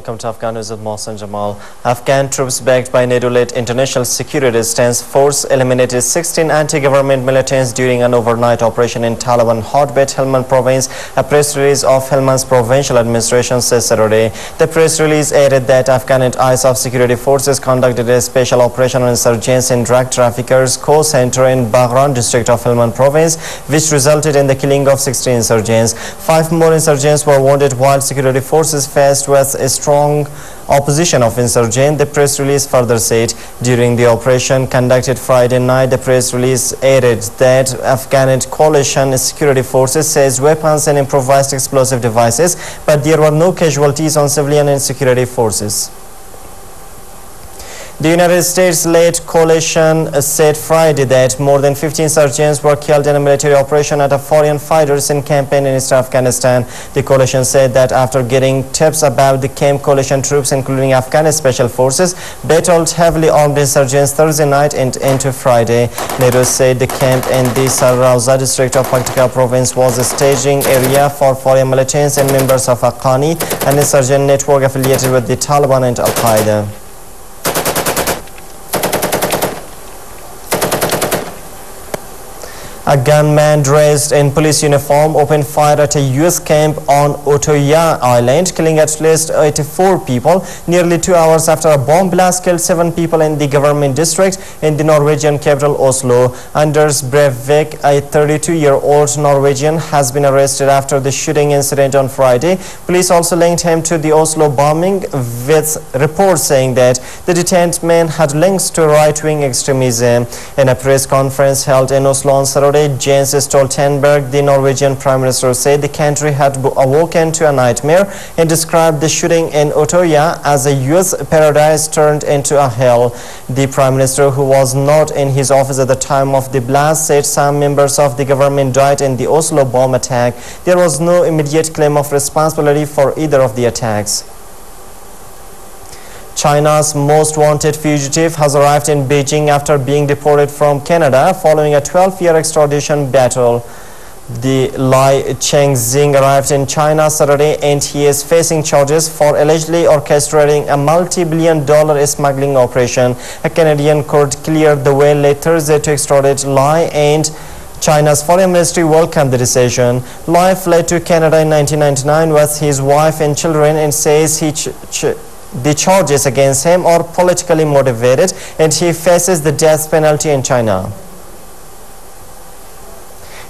welcome to Afghannews with Mohsen Jamal. Afghan troops backed by NATO-led International Security Resistance Force eliminated 16 anti-government militants during an overnight operation in Taliban hotbed Helmand province. A press release of Helmand's provincial administration says Saturday. The press release added that Afghan and ISAF security forces conducted a special operation on insurgents in drug traffickers co-center in Baghran district of Helmand province, which resulted in the killing of 16 insurgents. 5 more insurgents were wounded while security forces faced with a strong opposition of insurgents, the press release further said. During the operation conducted Friday night, the press release added that Afghan and coalition security forces seized weapons and improvised explosive devices, but there were no casualties on civilian and security forces. The United States-led coalition said Friday that more than 15 insurgents were killed in a military operation at a foreign fighters in campaign in East Afghanistan. The coalition said that after getting tips about the camp, coalition troops, including Afghan special forces, battled heavily armed insurgents Thursday night and into Friday. NATO said the camp in the Sarauza district of Paktika province was a staging area for foreign militants and members of Afghani, an insurgent network affiliated with the Taliban and Al-Qaeda. A gunman dressed in police uniform opened fire at a U.S. camp on Utøya Island, killing at least 84 people. Nearly 2 hours after a bomb blast killed 7 people in the government district in the Norwegian capital Oslo. Anders Breivik, a 32-year-old Norwegian, has been arrested after the shooting incident on Friday. Police also linked him to the Oslo bombing, with reports saying that the detained man had links to right-wing extremism. In a press conference held in Oslo on Saturday, Jens Stoltenberg, the Norwegian Prime Minister, said the country had awoken to a nightmare and described the shooting in Utøya as a U.S. paradise turned into a hell. The Prime Minister, who was not in his office at the time of the blast, said some members of the government died in the Oslo bomb attack. There was no immediate claim of responsibility for either of the attacks. China's most wanted fugitive has arrived in Beijing after being deported from Canada following a 12-year extradition battle. The Lai Chengxing arrived in China Saturday and he is facing charges for allegedly orchestrating a multi-billion-dollar smuggling operation. A Canadian court cleared the way late Thursday to extradite Lai, and China's foreign ministry welcomed the decision. Lai fled to Canada in 1999 with his wife and children and says the charges against him are politically motivated and he faces the death penalty in China.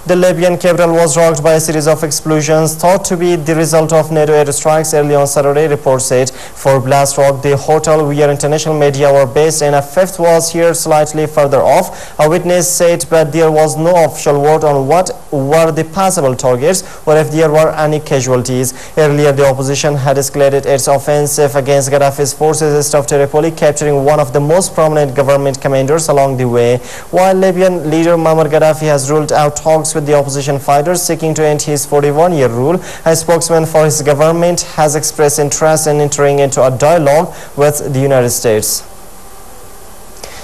The Libyan capital was rocked by a series of explosions thought to be the result of NATO airstrikes early on Saturday, reports said. 4 blasts rocked the hotel where international media were based and a 5th was here slightly further off. A witness said, but there was no official word on what were the possible targets or if there were any casualties. Earlier, the opposition had escalated its offensive against Gaddafi's forces east of Tripoli, capturing one of the most prominent government commanders along the way. While Libyan leader Muammar Gaddafi has ruled out talks with the opposition fighters seeking to end his 41-year rule, a spokesman for his government has expressed interest in entering into a dialogue with the United States.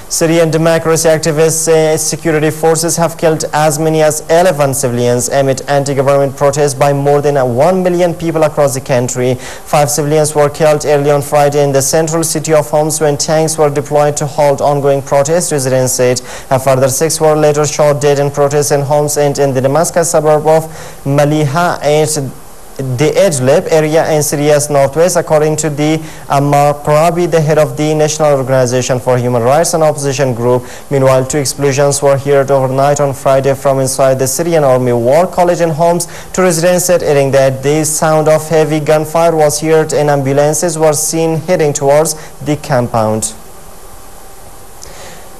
Syrian democracy activists say security forces have killed as many as 11 civilians amid anti-government protests by more than 1 million people across the country. 5 civilians were killed early on Friday in the central city of Homs when tanks were deployed to halt ongoing protests, residents said. A further 6 were later shot dead in protests in Homs and in the Damascus suburb of Maliha and the Idlib area in Syria's northwest, according to the Ammar Qarabi, the head of the National Organization for Human Rights and opposition group. Meanwhile, 2 explosions were heard overnight on Friday from inside the Syrian Army War College in Homs. 2 residents said, adding that the sound of heavy gunfire was heard and ambulances were seen heading towards the compound.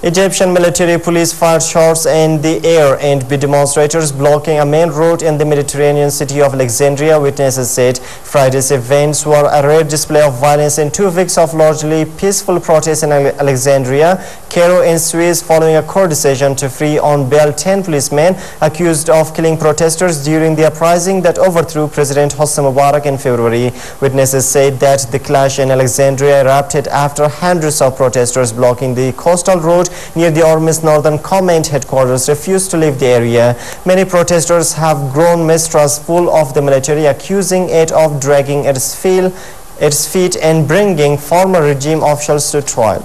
Egyptian military police fired shots in the air and beat demonstrators blocking a main road in the Mediterranean city of Alexandria, witnesses said. Friday's events were a rare display of violence in 2 weeks of largely peaceful protests in Alexandria, Cairo and Suez following a court decision to free on bail 10 policemen accused of killing protesters during the uprising that overthrew President Hosni Mubarak in February. Witnesses said that the clash in Alexandria erupted after hundreds of protesters blocking the coastal road near the Army's Northern Command headquarters refused to leave the area. Many protesters have grown mistrustful of the military, accusing it of dragging its its feet and bringing former regime officials to trial.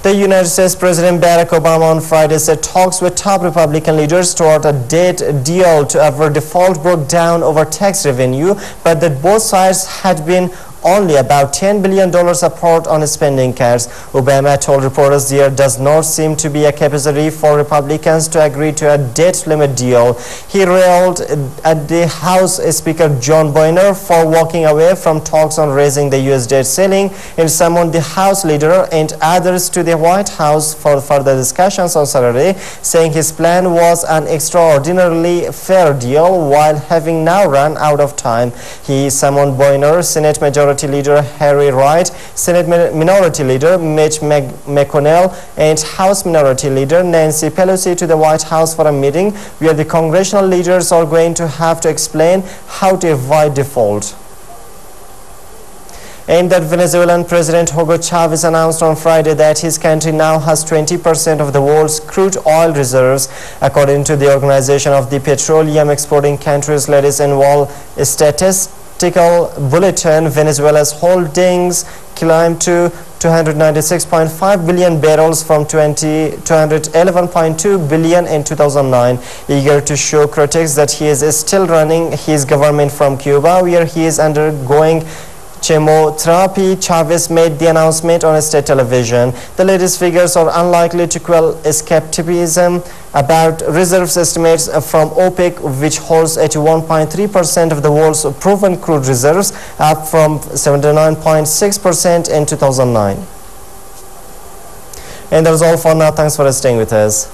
The United States President Barack Obama on Friday said talks with top Republican leaders toward a debt deal to avert default broke down over tax revenue, but that both sides had been only about $10 billion apart on spending cuts. Obama told reporters there does not seem to be a capacity for Republicans to agree to a debt limit deal. He railed at the House Speaker John Boehner for walking away from talks on raising the U.S. debt ceiling and summoned the House leader and others to the White House for further discussions on Saturday, saying his plan was an extraordinarily fair deal while having now run out of time. He summoned Boehner, Senate Majority Leader Harry Reid, Senate Minority Leader Mitch McConnell, and House Minority Leader Nancy Pelosi to the White House for a meeting where the congressional leaders are going to have to explain how to avoid default. And that Venezuelan President Hugo Chavez announced on Friday that his country now has 20% of the world's crude oil reserves. According to the Organization of the Petroleum Exporting Countries latest annual statistical bulletin, Venezuela's holdings climbed to 296.5 billion barrels from 211.2 billion in 2009, eager to show critics that he is still running his government from Cuba, where he is undergoing chemotherapy. Chavez made the announcement on state television. The latest figures are unlikely to quell skepticism about reserves estimates from OPEC, which holds 81.3% of the world's proven crude reserves, up from 79.6% in 2009. And that's all for now. Thanks for staying with us.